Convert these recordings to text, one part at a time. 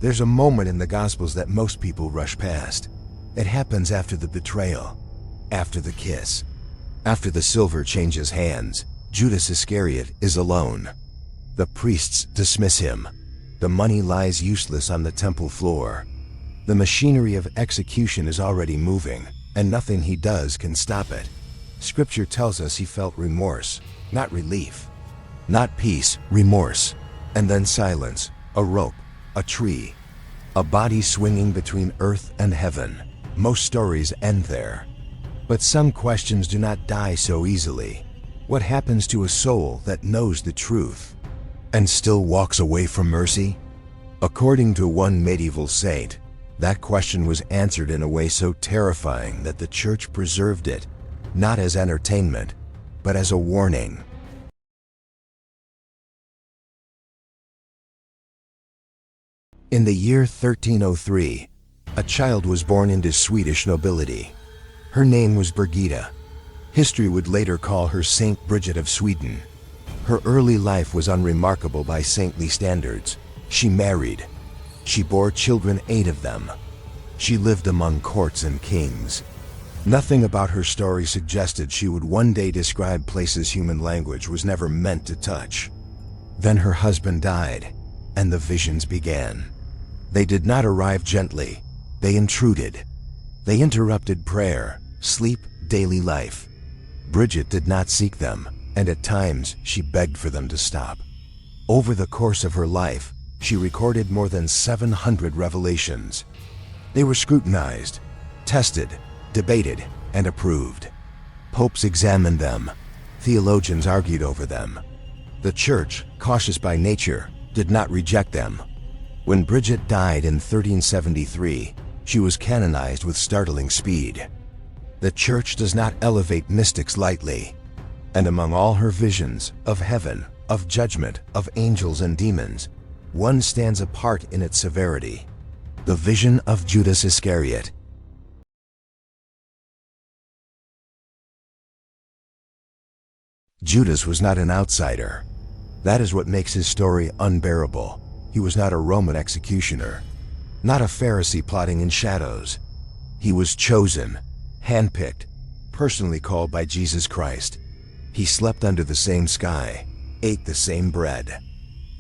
There's a moment in the Gospels that most people rush past. It happens after the betrayal, after the kiss, after the silver changes hands. Judas Iscariot is alone. The priests dismiss him. The money lies useless on the temple floor. The machinery of execution is already moving, and nothing he does can stop it. Scripture tells us he felt remorse, not relief. Not peace, remorse. And then silence, a rope, a tree, a body swinging between earth and heaven. Most stories end there. But some questions do not die so easily. What happens to a soul that knows the truth and still walks away from mercy? According to one medieval saint, that question was answered in a way so terrifying that the church preserved it, not as entertainment, but as a warning. In the year 1303, a child was born into Swedish nobility. Her name was Bridget. History would later call her Saint Bridget of Sweden. Her early life was unremarkable by saintly standards. She married. She bore children, 8 of them. She lived among courts and kings. Nothing about her story suggested she would one day describe places human language was never meant to touch. Then her husband died, and the visions began. They did not arrive gently. They intruded. They interrupted prayer, sleep, daily life. Bridget did not seek them, and at times she begged for them to stop. Over the course of her life, she recorded more than 700 revelations. They were scrutinized, tested, debated, and approved. Popes examined them. Theologians argued over them. The Church, cautious by nature, did not reject them. When Bridget died in 1373, she was canonized with startling speed. The Church does not elevate mystics lightly. And among all her visions of heaven, of judgment, of angels and demons, one stands apart in its severity: the vision of Judas Iscariot. Judas was not an outsider. That is what makes his story unbearable. He was not a Roman executioner, not a Pharisee plotting in shadows. He was chosen, handpicked, personally called by Jesus Christ. He slept under the same sky, ate the same bread,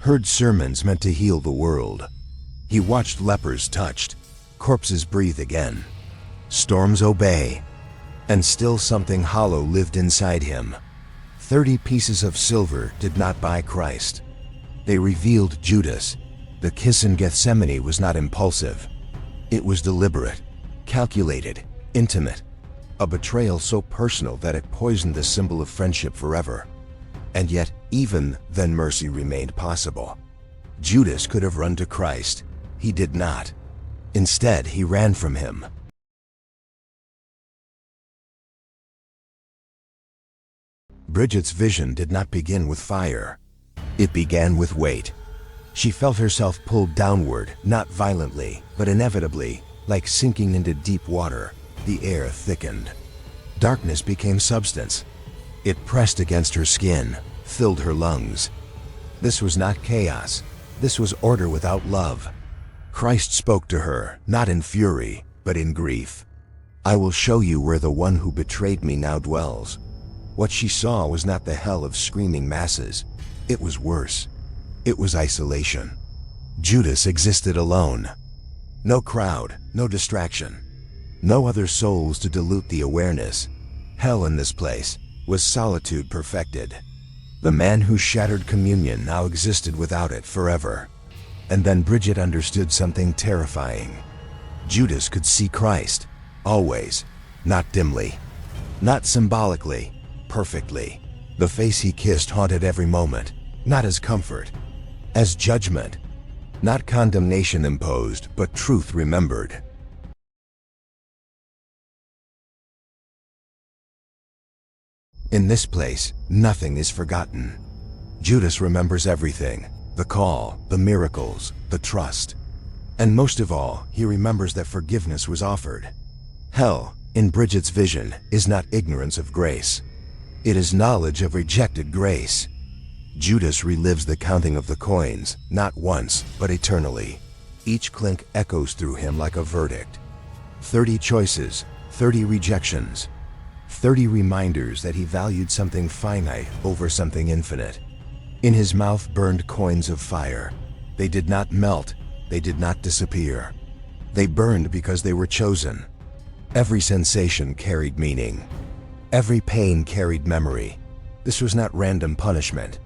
heard sermons meant to heal the world. He watched lepers touched, corpses breathe again, storms obey, and still something hollow lived inside him. 30 pieces of silver did not buy Christ. They revealed Judas. The kiss in Gethsemane was not impulsive. It was deliberate, calculated, intimate. A betrayal so personal that it poisoned the symbol of friendship forever. And yet, even then, mercy remained possible. Judas could have run to Christ. He did not. Instead, he ran from him. Bridget's vision did not begin with fire. It began with weight. She felt herself pulled downward, not violently, but inevitably, like sinking into deep water. The air thickened. Darkness became substance. It pressed against her skin, filled her lungs. This was not chaos. This was order without love. Christ spoke to her, not in fury, but in grief. "I will show you where the one who betrayed me now dwells." What she saw was not the hell of screaming masses. It was worse. It was isolation. Judas existed alone. No crowd, no distraction. No other souls to dilute the awareness. Hell in this place was solitude perfected. The man who shattered communion now existed without it forever. And then Bridget understood something terrifying. Judas could see Christ, always, not dimly, not symbolically, perfectly. The face he kissed haunted every moment, not as comfort, as judgment, not condemnation imposed, but truth remembered. In this place, nothing is forgotten. Judas remembers everything: the call, the miracles, the trust. And most of all, he remembers that forgiveness was offered. Hell, in Bridget's vision, is not ignorance of grace. It is knowledge of rejected grace. Judas relives the counting of the coins, not once, but eternally. Each clink echoes through him like a verdict. 30 choices, 30 rejections, 30 reminders that he valued something finite over something infinite. In his mouth burned coins of fire. They did not melt, they did not disappear. They burned because they were chosen. Every sensation carried meaning. Every pain carried memory. This was not random punishment.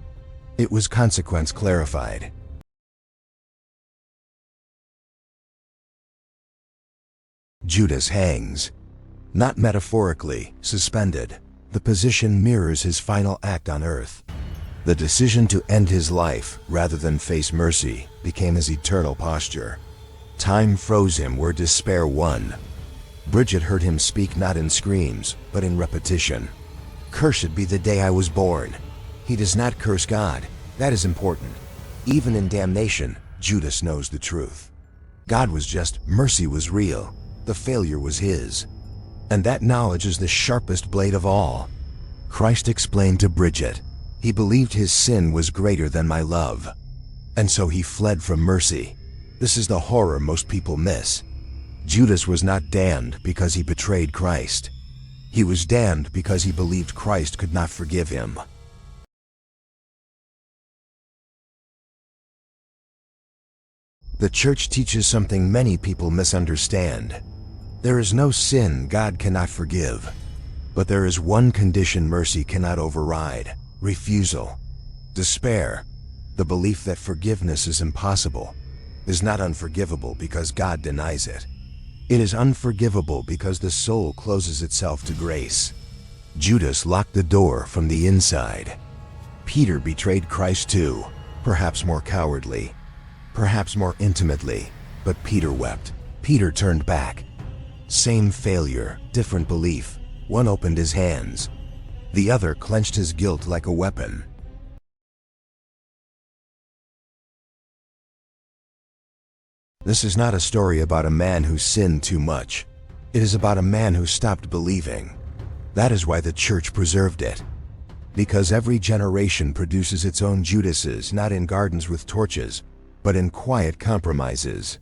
It was consequence clarified. Judas hangs. Not metaphorically, suspended. The position mirrors his final act on earth. The decision to end his life, rather than face mercy, became his eternal posture. Time froze him where despair won. Bridget heard him speak not in screams, but in repetition. "Cursed be the day I was born." He does not curse God. That is important. Even in damnation, Judas knows the truth. God was just, mercy was real. The failure was his. And that knowledge is the sharpest blade of all. Christ explained to Bridget, he believed his sin was greater than my love. And so he fled from mercy. This is the horror most people miss. Judas was not damned because he betrayed Christ. He was damned because he believed Christ could not forgive him. The church teaches something many people misunderstand. There is no sin God cannot forgive. But there is one condition mercy cannot override: refusal. Despair, the belief that forgiveness is impossible, is not unforgivable because God denies it. It is unforgivable because the soul closes itself to grace. Judas locked the door from the inside. Peter betrayed Christ too, perhaps more cowardly, perhaps more intimately, but Peter wept. Peter turned back. Same failure, different belief. One opened his hands. The other clenched his guilt like a weapon. This is not a story about a man who sinned too much. It is about a man who stopped believing. That is why the church preserved it. Because every generation produces its own Judases, not in gardens with torches, but in quiet compromises,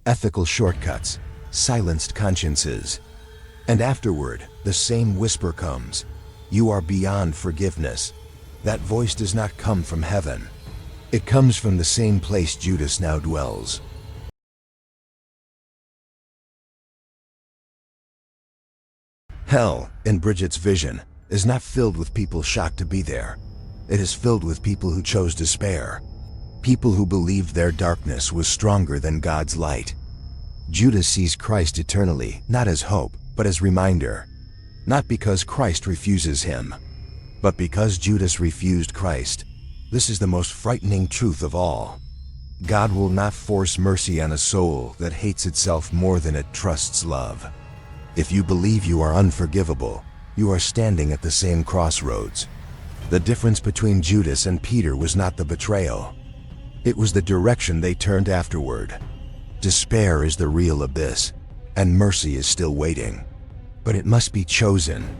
ethical shortcuts, silenced consciences. And afterward, the same whisper comes, "You are beyond forgiveness." That voice does not come from heaven. It comes from the same place Judas now dwells. Hell, in Bridget's vision, is not filled with people shocked to be there. It is filled with people who chose despair. People who believed their darkness was stronger than God's light. Judas sees Christ eternally, not as hope, but as reminder. Not because Christ refuses him, but because Judas refused Christ. This is the most frightening truth of all. God will not force mercy on a soul that hates itself more than it trusts love. If you believe you are unforgivable, you are standing at the same crossroads. The difference between Judas and Peter was not the betrayal. It was the direction they turned afterward. Despair is the real abyss, and mercy is still waiting. But it must be chosen.